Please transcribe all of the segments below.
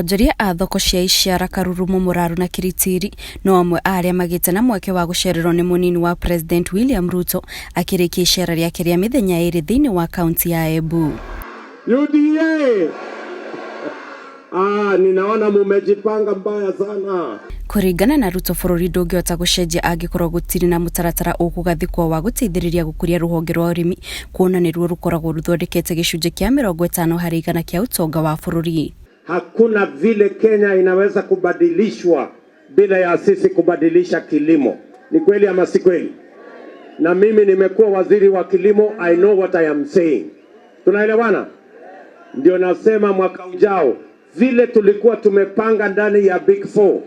Onjoria a thoko cia Iciara, Karurumo, Muraru na Kiritiri no amwe aria magite na mweke wa gucererwo ni munini wa President William Ruto akirikia icera riake ria mithenya iri thiini wa kaunti ya Embu. UDA! Ninaona mumejipanga mbaya sana. Kuringana na Ruto, bururi ndungihota gucenjia angikorwo gutiri na mutaratara ukugathikwo wa guteithiriria gukuria ruhonge rwa urimi kuona niruo rukoragwo ruthondekete gicunji kia 50 harĩ igana kia utonga wa bururi. Hakuna vile Kenya inaweza kubadilishwa bila ya sisi kubadilisha kilimo. Ni kweli ama si kweli? Na mimi nimekuwa waziri wa kilimo, I know what I am saying. Tunaelewana? Ndio nasema mwaka ujao vile tulikuwa tumepanga ndani ya Big Four,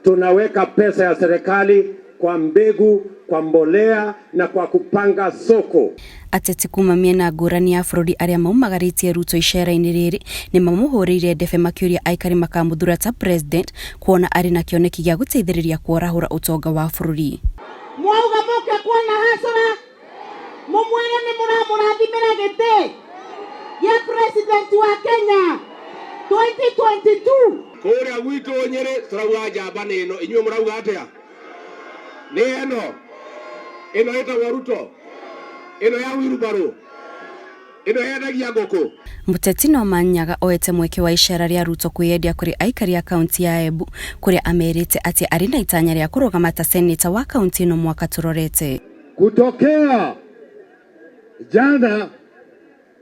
tunaweka pesa ya serikali kwa mbegu, kwa mbolea na kwa kupanga soko. Ateti kuma miena ngũrani ya bururi aria maumagaritie Ruto icera-inĩ rĩrĩ ni mamuhũrĩire ndebe makiuria aikari makamuthura ta president kuona ari na kĩoneki gĩa guteithĩrĩria kuorahũra utonga wa bururi. Mwauga moke kuona hasara mumwire ni mũramũrathimĩra gĩtĩ ya president wa Kenya 2022. Kũrĩa gwitũ Nyĩrĩ tũrauga njamba nĩ ĩno, inyuĩ mũrauga atĩa? Nĩ ĩno ĩtagwo Ruto, ĩno ya Wilbaro, ĩno yendagia ngũkũ. Muteti no manyaga oete mweke wa icera ria Ruto kwiyendia kuri aikari a kaunti ya Embu kuria amerite ati ari na itanya ria kurugama ta senator wa kaunti ino mwaka turorete. Kutokea jana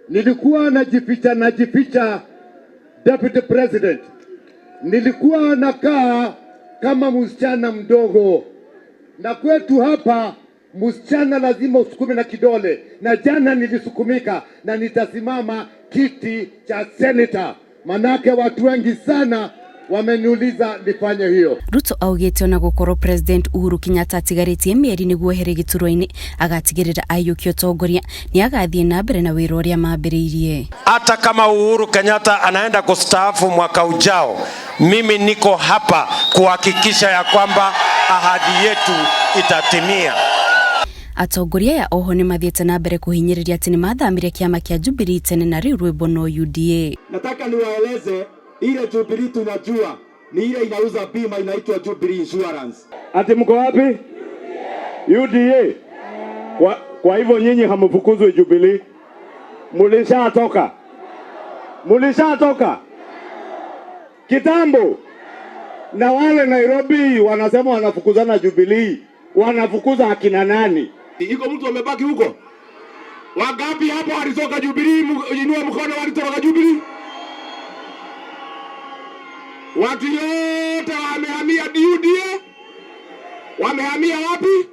nilikuwa najificha Deputy President. Nilikuwa nakaa kama msichana mdogo. Na kwetu hapa msichana lazima usukume na kidole. Na jana nilisukumika na nitasimama kiti cha senator. Manake watu wengi sana wameniuliza nifanye hiyo. Ruto augite ona gukorwo President Uhuru Kenyatta atigarĩtie mieri niguo ehere gĩturwa-inĩ agatigĩrĩra aiyũkia ũtongoria ni agathie na mbere na wĩra ũrĩa mambĩrĩirie. Hata kama Uhuru Kenyatta anaenda kustaafu mwaka ujao, mimi niko hapa kuhakikisha ya kwamba ahadi yetu itatimia. Atongoria ya oho ni mathiete na mbere kuhinyĩrĩria ati ni mathamire kiama kia Jubilee tene na rĩu rwĩmbo no UDA. Nataka niwaeleze ile Jubilee tunajua ni ile inauza bima inaitwa Jubilee Insurance. Ati mko wapi? UDA. Kwa hivyo nyinyi hamfukuzwe Jubilee. Mulishatoka kitambo. Na wale Nairobi wanasema wanafukuzana Jubilee, wanafukuza akina nani? Iko mtu amebaki huko? Wangapi hapo walitoka Jubilee? Inua mkono, walitoka Jubilee. Watu yote wamehamia UDA. Wamehamia wapi?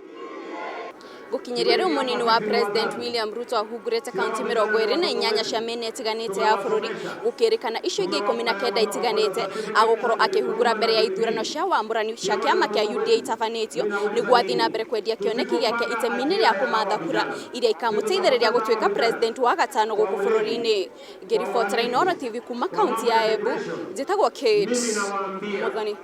Gukinyeria riu munini wa President William Ruto ahungurite kaunti 28 cia mĩena itiganĩte ya bururi gukirikana icio ingĩ 19 itiganĩte agukorwo akihungura mbere ya ithurano cia wamũrani cia kiama kia UDA itabanĩtio nĩguo athie na mbere kwendia kĩoneki gĩake itemi-inĩ rĩa kũmatha kura iria ikamũteithĩrĩria gũtuĩka president wa gatano gũkũ bũrũri-inĩ. Ngĩribotera Inooro TV kuma kaunti ya Embu, njĩtagwo Kate Muthoni.